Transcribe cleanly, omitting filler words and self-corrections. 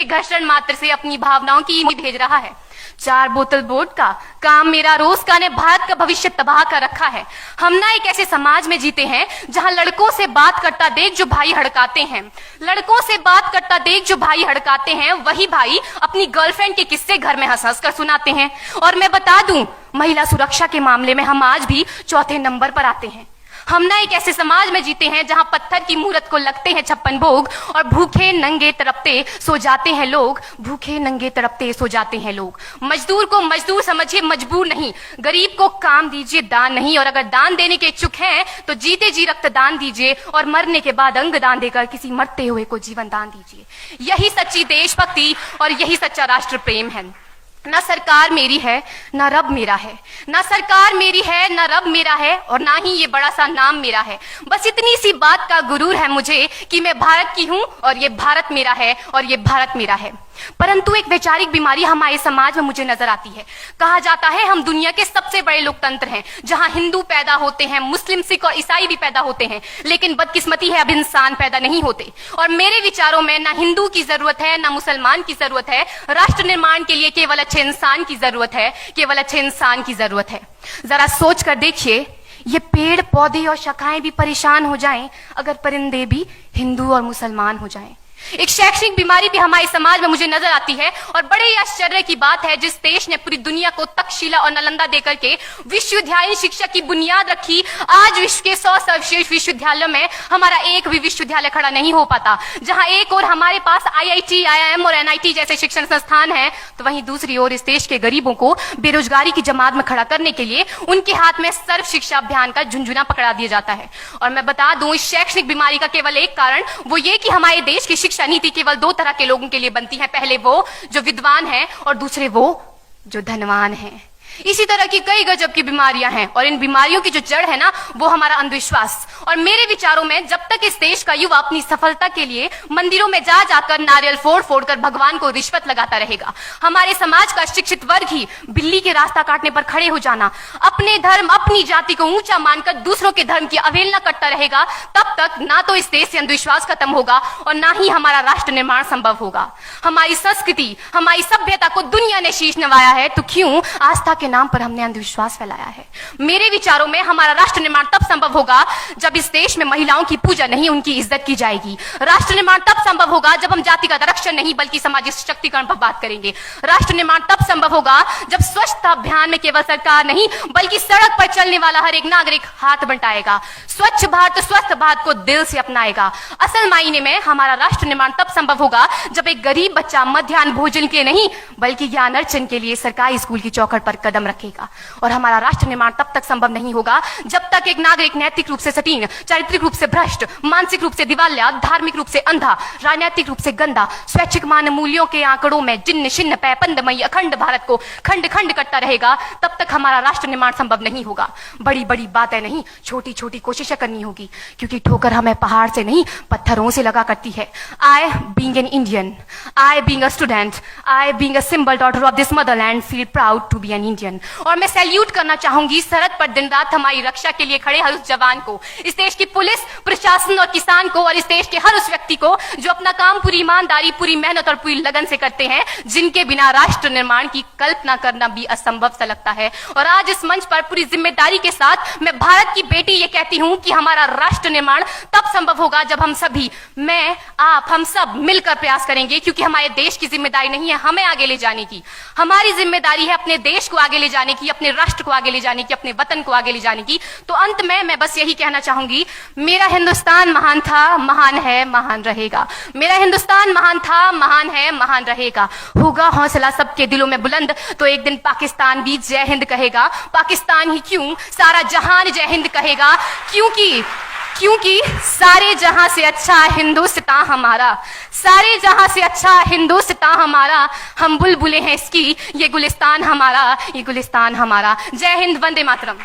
घर्षण मात्र से अपनी भावनाओं की भेज रहा है। 4 बोतल वोट का काम मेरा रोज का ने भारत का भविष्य तबाह कर रखा है। हम ना एक ऐसे समाज में जीते हैं जहां लड़कों से बात करता देख जो भाई हड़काते हैं, लड़कों से बात करता देख जो भाई हड़काते हैं, वही भाई अपनी गर्लफ्रेंड के किस्से घर में हंस हंस कर सुनाते हैं। और मैं बता दूं, महिला सुरक्षा के मामले में हम आज भी चौथे नंबर पर आते हैं। हम ना एक ऐसे समाज में जीते हैं जहां पत्थर की मूरत को लगते हैं 56 भोग और भूखे नंगे तड़पते सो जाते हैं लोग, भूखे नंगे तड़पते सो जाते हैं लोग। मजदूर को मजदूर समझिए, मजबूर नहीं। गरीब को काम दीजिए, दान नहीं। और अगर दान देने के इच्छुक हैं तो जीते जी रक्तदान दीजिए और मरने के बाद अंग दान देकर किसी मरते हुए को जीवन दान दीजिए। यही सच्ची देशभक्ति और यही सच्चा राष्ट्र प्रेम है। ना सरकार मेरी है ना रब मेरा है, ना सरकार मेरी है ना रब मेरा है, और ना ही ये बड़ा सा नाम मेरा है। बस इतनी सी बात का गुरूर है मुझे कि मैं भारत की हूं और ये भारत मेरा है और ये भारत मेरा है। परंतु एक वैचारिक बीमारी हमारे समाज में मुझे नजर आती है। कहा जाता है हम दुनिया के सबसे बड़े लोकतंत्र हैं, जहां हिंदू पैदा होते हैं, मुस्लिम, सिख और ईसाई भी पैदा होते हैं, लेकिन बदकिस्मती है अब इंसान पैदा नहीं होते। और मेरे विचारों में ना हिंदू की जरूरत है ना मुसलमान की जरूरत है। राष्ट्र निर्माण के लिए केवल अच्छे इंसान की जरूरत है, केवल अच्छे इंसान की जरूरत है। जरा सोच कर देखिए, ये पेड़ पौधे और शाखाएं भी परेशान हो जाएं अगर परिंदे भी हिंदू और मुसलमान हो जाएं। एक शैक्षणिक बीमारी भी हमारे समाज में मुझे नजर आती है, और बड़े ही आश्चर्य की बात है, जिस देश ने पूरी दुनिया को तक्षशिला और नालंदा देकर के विश्वविद्यालय शिक्षा की बुनियाद रखी, आज विश्व के 100 सर्वश्रेष्ठ विश्वविद्यालयों में हमारा एक भी विश्वविद्यालय खड़ा नहीं हो पाता। जहां एक और हमारे पास IIT, IIM और NIT जैसे शिक्षण संस्थान हैं, तो वहीं दूसरी ओर इस देश के गरीबों को बेरोजगारी की जमात में खड़ा करने के लिए उनके हाथ में सर्व शिक्षा अभियान का झुंझुना पकड़ा दिया जाता है। और मैं बता दूं, इस शैक्षणिक बीमारी का केवल एक कारण वो ये कि हमारे देश की शिक्षा नीति केवल 2 तरह के लोगों के लिए बनती है। पहले वो जो विद्वान हैं और दूसरे वो जो धनवान हैं। इसी तरह की कई गजब की बीमारियां हैं, और इन बीमारियों की जो जड़ है ना, वो हमारा अंधविश्वास। और मेरे विचारों में जब तक इस देश का युवा अपनी सफलता के लिए मंदिरों में जा जाकर नारियल फोड़ फोड़ कर भगवान को रिश्वत लगाता रहेगा, हमारे समाज का शिक्षित वर्ग ही बिल्ली के रास्ता काटने पर खड़े हो जाना, अपने धर्म अपनी जाति को ऊंचा मानकर दूसरों के धर्म की अवहेलना करता रहेगा, तब तक ना तो इस देश से अंधविश्वास खत्म होगा और ना ही हमारा राष्ट्र निर्माण संभव होगा। हमारी संस्कृति, हमारी सभ्यता को दुनिया ने शीश नवाया है, तो क्यों आस्था के नाम पर हमने अंधविश्वास फैलाया है? मेरे विचारों में हमारा राष्ट्र निर्माण तब संभव होगा जब इस देश में महिलाओं की पूजा नहीं, उनकी इज्जत की जाएगी। राष्ट्र निर्माण तब संभव होगा जब हम जाति का आरक्षण नहीं बल्कि सामाजिक सशक्तिकरण पर बात करेंगे। राष्ट्र निर्माण तब संभव होगा जब स्वच्छता अभियान में केवल सरकार नहीं बल्कि सड़क पर चलने वाला हर एक नागरिक हाथ बंटाएगा, स्वच्छ भारत स्वस्थ भारत को दिल से अपनाएगा। असल मायने में हमारा राष्ट्र निर्माण तब संभव होगा जब एक गरीब बच्चा मध्याह्न भोजन के नहीं बल्कि ज्ञान अर्जन के लिए सरकारी स्कूल की चौखट पर कदम रखेगा। और हमारा राष्ट्र निर्माण तब तक संभव नहीं होगा जब तक एक नागरिक नैतिक रूप से सटीन, चारित्रिक रूप से भ्रष्ट, मानसिक रूप से दिवालिया, धार्मिक रूप से अंधा, राजनीतिक रूप से गंदा, स्वैच्छिक मान मूल्यों के आंकड़ों में जिन्न शिन्न पैपंदमयी अखंड भारत को खंड खंड करता रहेगा। तब तक हमारा राष्ट्र निर्माण संभव नहीं होगा। बड़ी बड़ी बातें नहीं, छोटी छोटी कोशिशें करनी होगी, क्योंकि ठोकर हमें पहाड़ से नहीं पत्थरों से लगा करती है। I being an Indian, I being a student, I being a symbol daughter of this motherland feel proud to be an Indian। और मैं सैल्यूट करना चाहूंगी सरहद पर दिन रात हमारी रक्षा के लिए खड़े हर उस जवान को, इस देश की पुलिस, प्रशासन और किसान को, और इस देश के हर उस व्यक्ति को जो अपना काम पूरी ईमानदारी, पूरी मेहनत और पूरी लगन से करते हैं, जिनके बिना राष्ट्र निर्माण की कल्पना करना भी असंभव सा लगता है। और आज इस मंच पर पूरी जिम्मेदारी के साथ मैं भारत की बेटी ये कहती हूं कि हमारा राष्ट्र निर्माण तब संभव होगा जब हम सभी, मैं, आप, हम सब मिलकर प्रयास करेंगे, क्योंकि हमारे देश की जिम्मेदारी नहीं है हमें आगे ले जाने की, हमारी जिम्मेदारी है अपने देश को आगे ले जाने की, अपने राष्ट्र को आगे ले जाने की, अपने वतन को आगे ले जाने की। तो अंत में मैं बस यही कहना चाहूंगी, मेरा हिंदुस्तान महान था, महान है, महान रहेगा। मेरा हिंदुस्तान महान था, महान है, महान रहेगा। होगा हौसला सबके दिलों में बुलंद तो एक दिन पाकिस्तान भी जय हिंद कहेगा। पाकिस्तान ही क्यों, सारा जहान जय हिंद कहेगा, क्योंकि सारे जहां से अच्छा हिंदुस्तान हमारा, सारे जहां से अच्छा हिंदुस्तान हमारा, हम बुलबुलें हैं इसकी, ये गुलिस्तान हमारा, ये गुलिस्तान हमारा। जय हिंद, वंदे मातरम।